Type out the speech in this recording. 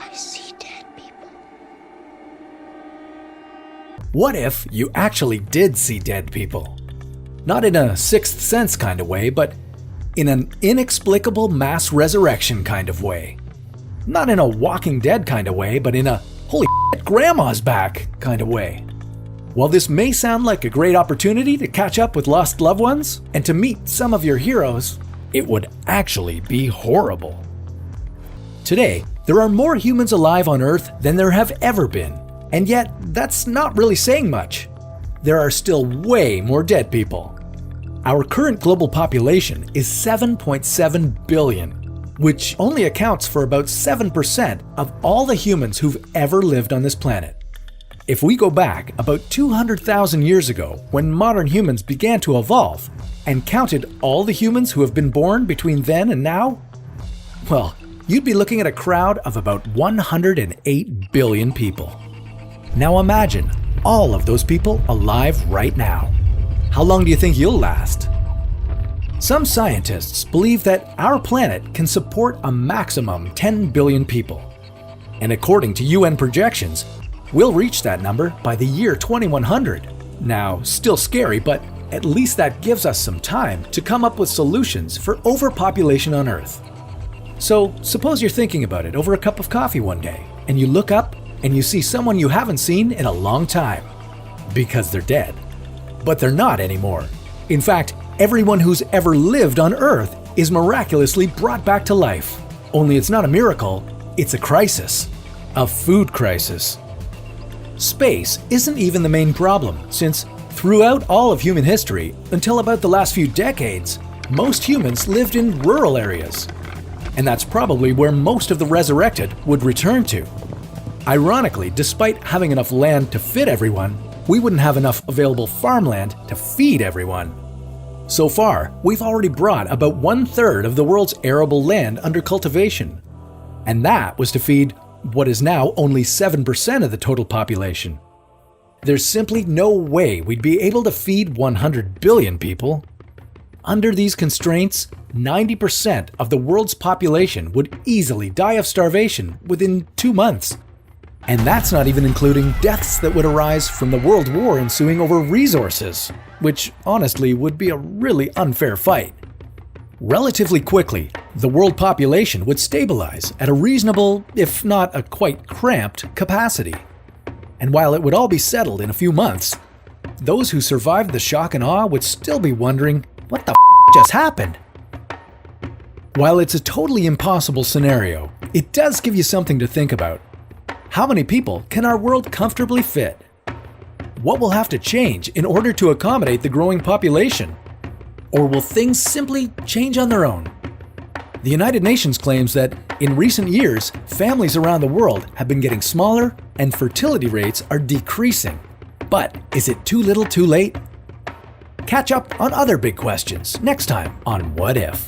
I see dead people. What if you actually did see dead people? Not in a Sixth Sense kind of way, but in an inexplicable mass resurrection kind of way. Not in a Walking Dead kind of way, but in a holy shit, grandma's back kind of way. While this may sound like a great opportunity to catch up with lost loved ones and to meet some of your heroes, it would actually be horrible. Today, there are more humans alive on Earth than there have ever been, and yet that's not really saying much. There are still way more dead people. Our current global population is 7.7 billion, which only accounts for about 7% of all the humans who've ever lived on this planet. If we go back about 200,000 years ago, when modern humans began to evolve, and counted all the humans who have been born between then and now, well, you'd be looking at a crowd of about 108 billion people. Now imagine all of those people alive right now. How long do you think you'll last? Some scientists believe that our planet can support a maximum 10 billion people. And according to UN projections, we'll reach that number by the year 2100. Now, still scary, but at least that gives us some time to come up with solutions for overpopulation on Earth. So, suppose you're thinking about it over a cup of coffee one day, and you look up and you see someone you haven't seen in a long time. Because they're dead. But they're not anymore. In fact, everyone who's ever lived on Earth is miraculously brought back to life. Only it's not a miracle, it's a crisis. A food crisis. Space isn't even the main problem, since throughout all of human history, until about the last few decades, most humans lived in rural areas. And that's probably where most of the resurrected would return to. Ironically, despite having enough land to fit everyone, we wouldn't have enough available farmland to feed everyone. So far, we've already brought about 1/3 of the world's arable land under cultivation. And that was to feed what is now only 7% of the total population. There's simply no way we'd be able to feed 100 billion people. Under these constraints, 90% of the world's population would easily die of starvation within 2 months. And that's not even including deaths that would arise from the world war ensuing over resources, which honestly would be a really unfair fight. Relatively quickly, the world population would stabilize at a reasonable, if not a quite cramped, capacity. And while it would all be settled in a few months, those who survived the shock and awe would still be wondering, what the just happened? While it's a totally impossible scenario, it does give you something to think about. How many people can our world comfortably fit? What will have to change in order to accommodate the growing population? Or will things simply change on their own? The United Nations claims that in recent years, families around the world have been getting smaller and fertility rates are decreasing. But is it too little too late? Catch up on other big questions next time on What If?